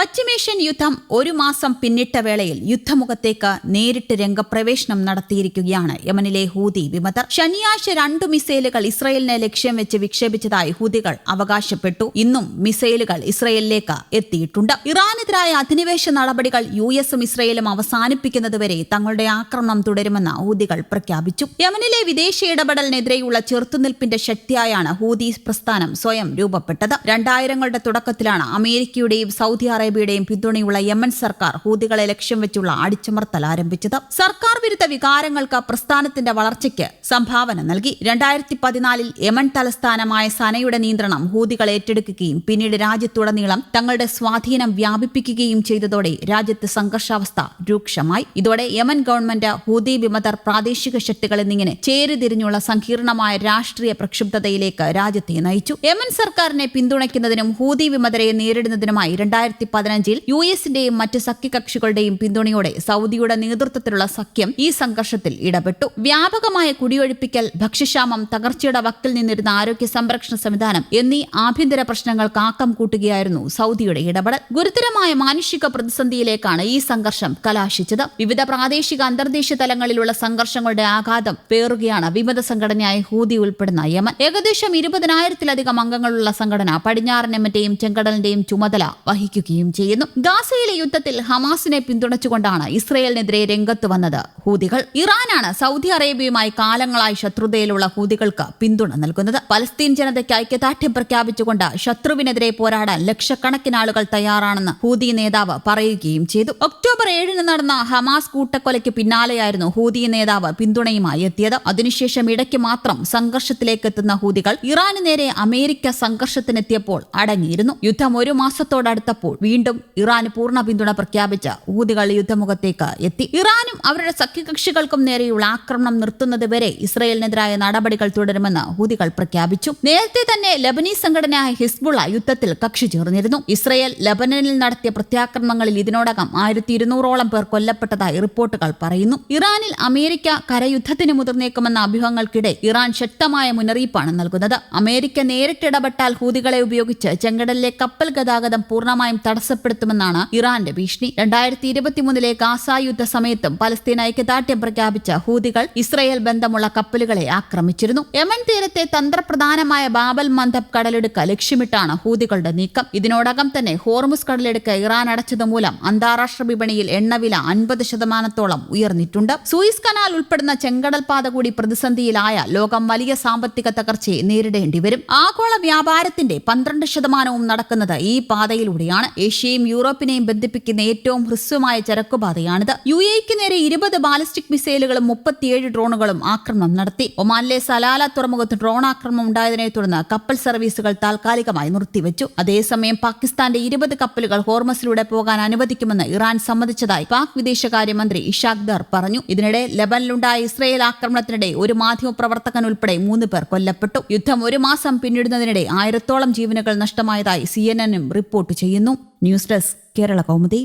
പശ്ചിമേഷ്യൻ യുദ്ധം ഒരു മാസം പിന്നിട്ട വേളയിൽ യുദ്ധമുഖത്തേക്ക് നേരിട്ട് രംഗപ്രവേശനം നടത്തിയിരിക്കുകയാണ് യമനിലെ ഹൂതി വിമതർ. ശനിയാഴ്ച 2 മിസൈലുകൾ ഇസ്രയേലിനെ ലക്ഷ്യം വെച്ച് വിക്ഷേപിച്ചതായി ഹൂതികൾ അവകാശപ്പെട്ടു. ഇന്നും മിസൈലുകൾ ഇസ്രയേലിലേക്ക് എത്തിയിട്ടുണ്ട്. ഇറാനെതിരായ അധിനിവേശ നടപടികൾ യുഎസും ഇസ്രയേലും അവസാനിപ്പിക്കുന്നതുവരെ തങ്ങളുടെ ആക്രമണം തുടരുമെന്ന് ഹൂതികൾ പ്രഖ്യാപിച്ചു. യമനിലെ വിദേശ ഇടപെടലിനെതിരെയുള്ള ചെറുത്തുനിൽപ്പിന്റെ ശക്തിയായാണ് ഹൂതി പ്രസ്ഥാനം സ്വയം രൂപപ്പെട്ടത്. 2000കളുടെ തുടക്കത്തിലാണ് അമേരിക്കയുടെയും സൗദി അറേബ്യയുടെയും പിന്തുണയുള്ള യമൻ സർക്കാർ ഹൂതികളെ ലക്ഷ്യം വെച്ചുള്ള അടിച്ചമർത്തൽ ആരംഭിച്ചത്. സർക്കാർ വിരുദ്ധ വികാരങ്ങൾക്ക് പ്രസ്ഥാനത്തിന്റെ വളർച്ചയ്ക്ക് സംഭാവന നൽകി. 2014 യമൻ തലസ്ഥാനമായ സനയുടെ നിയന്ത്രണം ഹൂതികൾ ഏറ്റെടുക്കുകയും പിന്നീട് രാജ്യത്തുടനീളം തങ്ങളുടെ സ്വാധീനം വ്യാപിപ്പിക്കുകയും ചെയ്തതോടെ രാജ്യത്ത് സംഘർഷാവസ്ഥ രൂക്ഷമായി. ഇതോടെ യമൻ ഗവൺമെന്റ് ഹൂതി വിമതർ പ്രാദേശിക ശക്തികൾ എന്നിങ്ങനെ ചേരിതിരിഞ്ഞുള്ള സങ്കീർണമായ രാഷ്ട്രീയ പ്രക്ഷുബ്ധതയിലേക്ക് രാജ്യത്തെ നയിച്ചു. യമൻ സർക്കാരിനെ പിന്തുണയ്ക്കുന്നതിനും ഹൂതി വിമതരെ നേരിടുന്നതിനുമായി 2015 യുഎസിന്റെയും മറ്റ് സഖ്യകക്ഷികളുടെയും പിന്തുണയോടെ സൗദിയുടെ നേതൃത്വത്തിലുള്ള സഖ്യം ഈ സംഘർഷത്തിൽ ഇടപെട്ടു. വ്യാപകമായ കുടിയൊഴിപ്പിക്കൽ, ഭക്ഷ്യക്ഷാമം, തകർച്ചയുടെ വക്കിൽ നിന്നിരുന്ന ആരോഗ്യ സംരക്ഷണ സംവിധാനം എന്നീ ആഭ്യന്തര പ്രശ്നങ്ങൾക്ക് ആക്കം കൂട്ടുകയായിരുന്നു സൗദിയുടെ ഇടപെടൽ. ഗുരുതരമായ മാനുഷിക പ്രതിസന്ധിയിലേക്കാണ് ഈ സംഘർഷം കലാശിച്ചത്. വിവിധ പ്രാദേശിക അന്തർദേശീയ തലങ്ങളിലുള്ള സംഘർഷങ്ങളുടെ ആഘാതം പേറുകയാണ് വിമത സംഘടനയായ ഹൂതി ഉൾപ്പെടുന്ന യമൻ. ഏകദേശം 20,000-ലധികം അംഗങ്ങളുള്ള സംഘടന പടിഞ്ഞാറൻ യമന്റെയും ചെങ്കടലിന്റെയും ചുമതല വഹിക്കുകയും ചെയ്യുന്നു. ഗാസയിലെ യുദ്ധത്തിൽ ഹമാസിനെ പിന്തുണച്ചുകൊണ്ടാണ് ഇസ്രയേലിനെതിരെ രംഗത്ത് വന്നത് ഹൂതികൾ. ഇറാനാണ് സൗദി അറേബ്യയുമായി കാലങ്ങളായി ശത്രുതയിലുള്ള ഹൂതികൾക്ക് പിന്തുണ നൽകുന്നത്. പലസ്തീൻ ജനതയ്ക്ക് ഐക്യദാർഢ്യം പ്രഖ്യാപിച്ചുകൊണ്ട് ശത്രുവിനെതിരെ പോരാടാൻ ലക്ഷക്കണക്കിന് ആളുകൾ തയ്യാറാണെന്ന് ഹൂതി നേതാവ് പറയുകയും ചെയ്തു. ഒക്ടോബർ 7 നടന്ന ഹമാസ് കൂട്ടക്കൊലയ്ക്ക് പിന്നാലെയായിരുന്നു ഹൂതി നേതാവ് പിന്തുണയുമായി എത്തിയത്. അതിനുശേഷം ഇടയ്ക്ക് മാത്രം സംഘർഷത്തിലേക്ക് എത്തുന്ന ഹൂതികൾ ഇറാന് നേരെ അമേരിക്ക സംഘർഷത്തിനെത്തിയപ്പോൾ അടങ്ങിയിരുന്നു. യുദ്ധം ഒരു മാസത്തോടടുത്തപ്പോൾ വീണ്ടും ഇറാന് പൂർണ്ണ പിന്തുണ പ്രഖ്യാപിച്ച ഹൂതികൾ യുദ്ധമുഖത്തേക്ക് എത്തി. ഇറാനും അവരുടെ സഖ്യകക്ഷികൾക്കും നേരെയുള്ള ആക്രമണം നിർത്തുന്നതുവരെ ഇസ്രയേലിനെതിരായ നടപടികൾ തുടരുമെന്ന് ഹൂതികൾ പ്രഖ്യാപിച്ചു. നേരത്തെ തന്നെ ലബനീസ് സംഘടനയായ ഹിസ്ബുള്ള യുദ്ധത്തിൽ കക്ഷി ചേർന്നിരുന്നു. ഇസ്രയേൽ ലബനനിൽ നടത്തിയ പ്രത്യാക്രമണങ്ങളിൽ ഇതിനോടകം 1200ഓളം പേർ കൊല്ലപ്പെട്ടതായി റിപ്പോർട്ടുകൾ പറയുന്നു. ഇറാനിൽ അമേരിക്ക കരയുദ്ധത്തിന് മുതിർന്നേക്കുമെന്ന അഭ്യൂഹങ്ങൾക്കിടെ ഇറാൻ ശക്തമായ മുന്നറിയിപ്പാണ് നൽകുന്നത്. അമേരിക്ക നേരിട്ടിടപെട്ടാൽ ഹൂതികളെ ഉപയോഗിച്ച് ചെങ്കടലിലെ കപ്പൽ ഗതാഗതം പൂർണ്ണമായും തടസ്സപ്പെടുത്തുമെന്നാണ് ഇറാന്റെ ഭീഷണി. 2023 ഗാസ യുദ്ധ സമയത്തും പലസ്തീൻ ഐക്യദാർഢ്യം പ്രഖ്യാപിച്ച ഹൂതികൾ ഇസ്രയേൽ ബന്ധമുള്ള കപ്പലുകളെ ആക്രമിച്ചിരുന്നു. യമൻ തീരത്തെ തന്ത്രപ്രധാനമായ ബാബൽ മന്ദബ് കടലിടുക്ക് ലക്ഷ്യമിട്ടാണ് ഹൂതികളുടെ നീക്കം. ഇതിനോടകം തന്നെ ഹോർമുസ് കടലിടുക്ക് ഇറാൻ അടച്ചതുമൂലം അന്താരാഷ്ട്ര വിപണിയിൽ എണ്ണവില 50% ഉയർന്നിട്ടുണ്ട്. സൂയിസ് കനാൽ ഉൾപ്പെടുന്ന ചെങ്കടൽ പാത കൂടി പ്രതിസന്ധിയിലായ ലോകം വലിയ സാമ്പത്തിക തകർച്ചയെ നേരിടേണ്ടി വരും. ആഗോള വ്യാപാരത്തിന്റെ 12% നടക്കുന്നത് ഈ പാതയിലൂടെയാണ്. ഏഷ്യയും യൂറോപ്പിനെയും ബന്ധിപ്പിക്കുന്ന ഏറ്റവും ഹ്രസ്വമായ ചരക്കുപാതയാണിത്. യുഎഇക്ക് നേരെ 20 ബാലിസ്റ്റിക് മിസൈലുകളും 37 ഡ്രോണുകളും ആക്രമണം നടത്തി. ഒമാനിലെ സലാല തുറമുഖത്ത് ഡ്രോൺ ആക്രമണം ഉണ്ടായതിനെ തുടർന്ന് കപ്പൽ സർവീസുകൾ താൽക്കാലികമായി നിർത്തിവെച്ചു. അതേസമയം പാകിസ്ഥാന്റെ 20 കപ്പലുകൾ ഹോർമസിലൂടെ പോകാൻ അനുവദിക്കുമെന്ന് ഇറാൻ സമ്മതിച്ചതായി പാക് വിദേശകാര്യമന്ത്രി ഇഷാഖ് ദർ പറഞ്ഞു. ഇതിനിടെ ലബനിലുണ്ടായ ഇസ്രയേൽ ആക്രമണത്തിനിടെ ഒരു മാധ്യമപ്രവർത്തകൻ ഉൾപ്പെടെ 3 പേർ കൊല്ലപ്പെട്ടു. യുദ്ധം ഒരു മാസം പിന്നിടുന്നതിനിടെ 1000ഓളം ജീവനുകൾ നഷ്ടമായതായി CNN റിപ്പോർട്ട് ചെയ്യുന്നു. News desk Kerala Kaumudi.